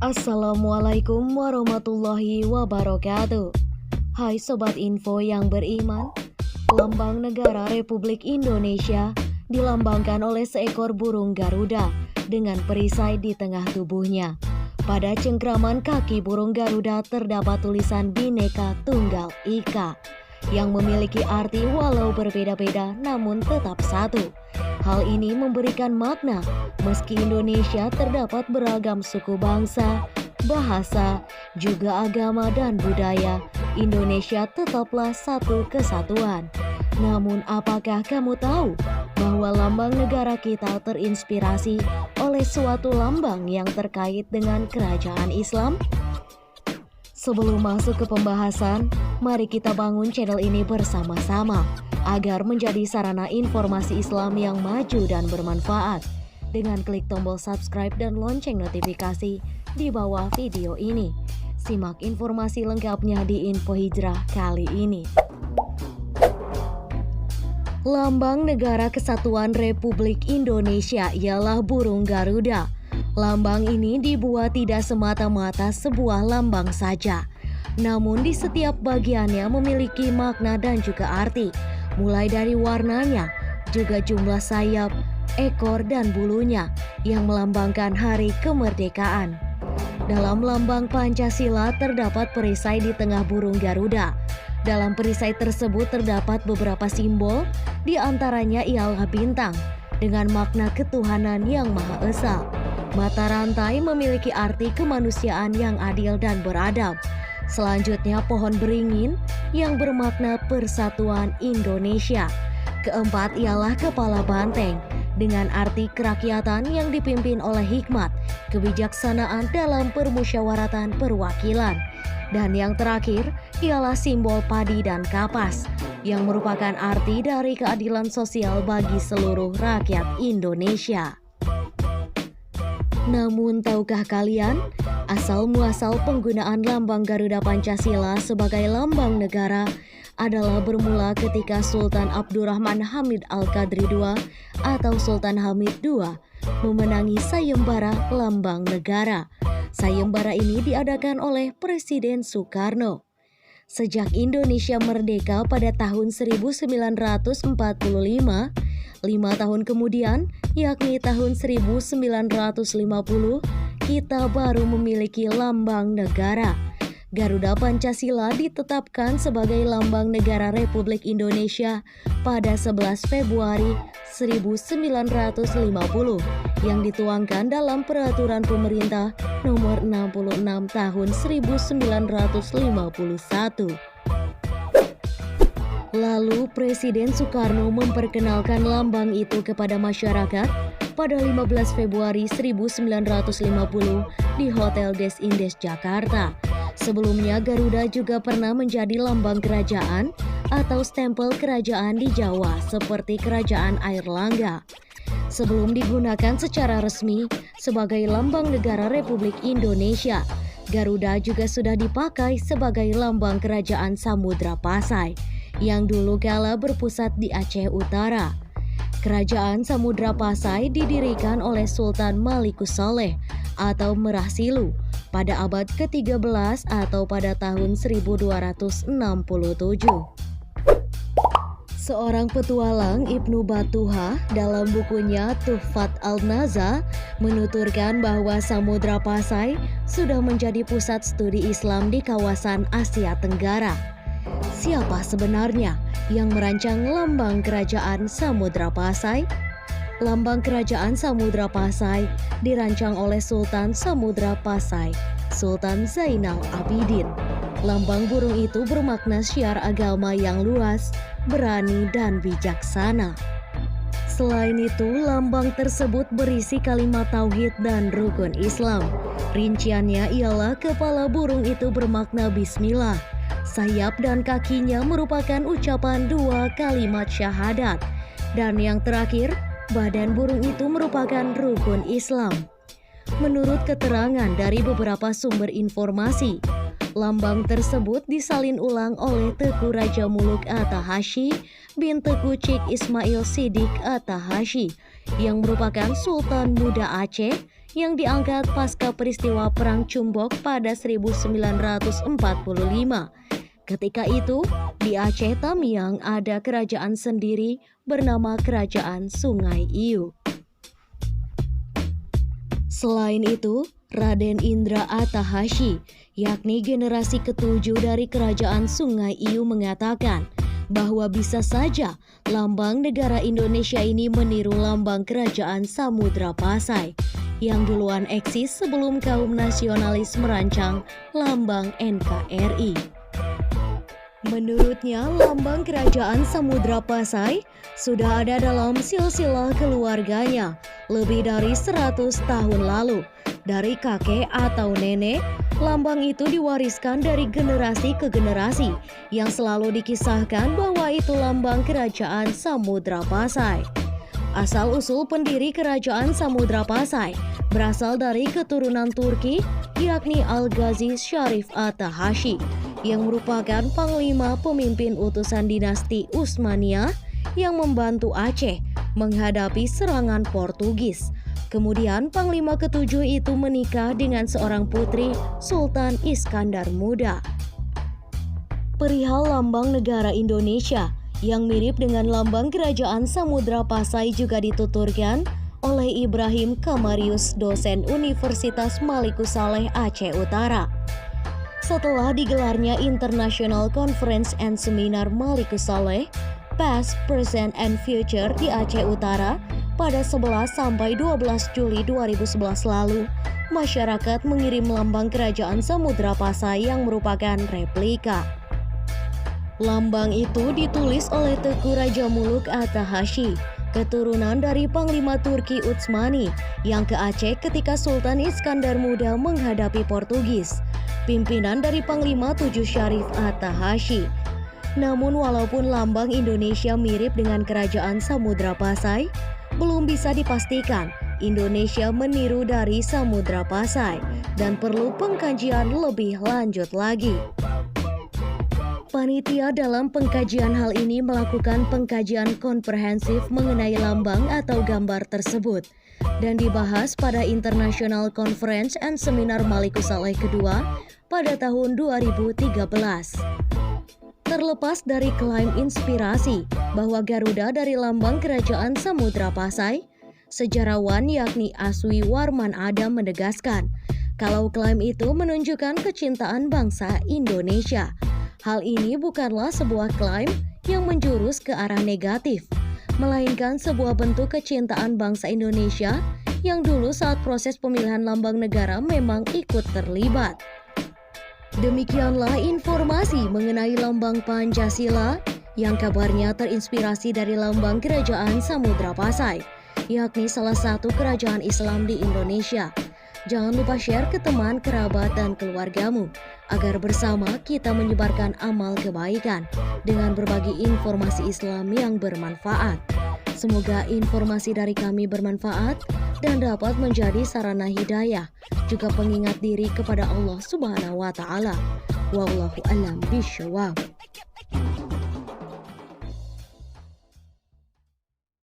Assalamualaikum warahmatullahi wabarakatuh. Hai Sobat Info yang beriman, Lambang Negara Republik Indonesia dilambangkan oleh seekor burung Garuda dengan perisai di tengah tubuhnya. Pada cengkraman kaki burung Garuda terdapat tulisan Bhinneka Tunggal Ika yang memiliki arti walau berbeda-beda namun tetap satu. Hal ini memberikan makna meski Indonesia terdapat beragam suku bangsa, bahasa, juga agama dan budaya, Indonesia tetaplah satu kesatuan. Namun apakah kamu tahu bahwa lambang negara kita terinspirasi oleh suatu lambang yang terkait dengan kerajaan Islam? Sebelum masuk ke pembahasan, mari kita bangun channel ini bersama-sama agar menjadi sarana informasi Islam yang maju dan bermanfaat dengan klik tombol subscribe dan lonceng notifikasi di bawah video ini. Simak informasi lengkapnya di Info Hijrah kali ini. Lambang Negara Kesatuan Republik Indonesia ialah burung Garuda. Lambang ini dibuat tidak semata-mata sebuah lambang saja, namun di setiap bagiannya memiliki makna dan juga arti, mulai dari warnanya, juga jumlah sayap, ekor, dan bulunya yang melambangkan hari kemerdekaan. Dalam lambang Pancasila terdapat perisai di tengah burung Garuda. Dalam perisai tersebut terdapat beberapa simbol, di antaranya ialah bintang dengan makna ketuhanan yang Maha Esa. Mata rantai memiliki arti kemanusiaan yang adil dan beradab. Selanjutnya pohon beringin yang bermakna persatuan Indonesia. Keempat ialah kepala banteng dengan arti kerakyatan yang dipimpin oleh hikmat, kebijaksanaan dalam permusyawaratan perwakilan. Dan yang terakhir ialah simbol padi dan kapas yang merupakan arti dari keadilan sosial bagi seluruh rakyat Indonesia. Namun tahukah kalian, asal-muasal penggunaan lambang Garuda Pancasila sebagai lambang negara adalah bermula ketika Sultan Abdurrahman Hamid Al-Qadri II atau Sultan Hamid II memenangi sayembara lambang negara. Sayembara ini diadakan oleh Presiden Soekarno. Sejak Indonesia merdeka pada tahun 1945, 5 tahun kemudian, yakni tahun 1950, kita baru memiliki lambang negara. Garuda Pancasila ditetapkan sebagai lambang negara Republik Indonesia pada 11 Februari 1950 yang dituangkan dalam Peraturan Pemerintah Nomor 66 Tahun 1951. Lalu Presiden Soekarno memperkenalkan lambang itu kepada masyarakat pada 15 Februari 1950 di Hotel Des Indes Jakarta. Sebelumnya Garuda juga pernah menjadi lambang kerajaan atau stempel kerajaan di Jawa seperti Kerajaan Airlangga. Sebelum digunakan secara resmi sebagai lambang negara Republik Indonesia, Garuda juga sudah dipakai sebagai lambang kerajaan Samudra Pasai yang dulu kala berpusat di Aceh Utara. Kerajaan Samudra Pasai didirikan oleh Sultan Malikus Saleh atau Merah Silu pada abad ke-13 atau pada tahun 1267. Seorang petualang Ibnu Battuha dalam bukunya Tuhfat Al-Naza menuturkan bahwa Samudra Pasai sudah menjadi pusat studi Islam di kawasan Asia Tenggara. Siapa sebenarnya yang merancang lambang kerajaan Samudra Pasai? Lambang kerajaan Samudra Pasai dirancang oleh Sultan Samudra Pasai, Sultan Zainal Abidin. Lambang burung itu bermakna syiar agama yang luas, berani, dan bijaksana. Selain itu, lambang tersebut berisi kalimat tauhid dan rukun Islam. Rinciannya ialah kepala burung itu bermakna bismillah. Sayap dan kakinya merupakan ucapan 2 kalimat syahadat. Dan yang terakhir, badan burung itu merupakan rukun Islam. Menurut keterangan dari beberapa sumber informasi, lambang tersebut disalin ulang oleh Teuku Raja Muluk At-Tahashi bin Teuku Cik Ismail Siddiq At-Tahashi yang merupakan Sultan Muda Aceh yang diangkat pasca peristiwa Perang Cumbok pada 1945. Ketika itu, di Aceh Tamiang ada kerajaan sendiri bernama Kerajaan Sungai Iu. Selain itu, Raden Indra Atahashi, yakni generasi ketujuh dari Kerajaan Sungai Iu mengatakan bahwa bisa saja lambang negara Indonesia ini meniru lambang Kerajaan Samudra Pasai yang duluan eksis sebelum kaum nasionalis merancang lambang NKRI. Menurutnya, lambang Kerajaan Samudra Pasai sudah ada dalam silsilah keluarganya lebih dari 100 tahun lalu. Dari kakek atau nenek, lambang itu diwariskan dari generasi ke generasi yang selalu dikisahkan bahwa itu lambang Kerajaan Samudra Pasai. Asal-usul pendiri Kerajaan Samudra Pasai berasal dari keturunan Turki, yakni Al-Ghazi Syarif Atahashi, yang merupakan panglima pemimpin utusan dinasti Utsmaniyah yang membantu Aceh menghadapi serangan Portugis. Kemudian panglima ketujuh itu menikah dengan seorang putri Sultan Iskandar Muda. Perihal lambang negara Indonesia yang mirip dengan lambang Kerajaan Samudra Pasai juga dituturkan oleh Ibrahim Kamarius, dosen Universitas Malikussaleh Aceh Utara. Setelah digelarnya International Conference and Seminar Malikussaleh, Past, Present, and Future di Aceh Utara pada 11 sampai 12 Juli 2011 lalu, masyarakat mengirim lambang Kerajaan Samudra Pasai yang merupakan replika. Lambang itu ditulis oleh Teuku Raja Muluk Atahashi, keturunan dari Panglima Turki Utsmani yang ke Aceh ketika Sultan Iskandar Muda menghadapi Portugis, pimpinan dari Panglima Tujuh Syarif Atahashi. Namun walaupun lambang Indonesia mirip dengan Kerajaan Samudra Pasai, belum bisa dipastikan Indonesia meniru dari Samudra Pasai dan perlu pengkajian lebih lanjut lagi. Panitia dalam pengkajian hal ini melakukan pengkajian komprehensif mengenai lambang atau gambar tersebut dan dibahas pada International Conference and Seminar Malikussaleh kedua pada tahun 2013. Terlepas dari klaim inspirasi bahwa Garuda dari lambang Kerajaan Samudra Pasai, sejarawan yakni Aswi Warman Adam menegaskan kalau klaim itu menunjukkan kecintaan bangsa Indonesia. Hal ini bukanlah sebuah klaim yang menjurus ke arah negatif, melainkan sebuah bentuk kecintaan bangsa Indonesia yang dulu saat proses pemilihan lambang negara memang ikut terlibat. Demikianlah informasi mengenai lambang Pancasila yang kabarnya terinspirasi dari lambang Kerajaan Samudra Pasai, yakni salah satu kerajaan Islam di Indonesia. Jangan lupa share ke teman, kerabat, dan keluargamu agar bersama kita menyebarkan amal kebaikan dengan berbagi informasi Islam yang bermanfaat. Semoga informasi dari kami bermanfaat dan dapat menjadi sarana hidayah, juga pengingat diri kepada Allah Subhanahu wa Ta'ala. Wallahu a'lam bishawab.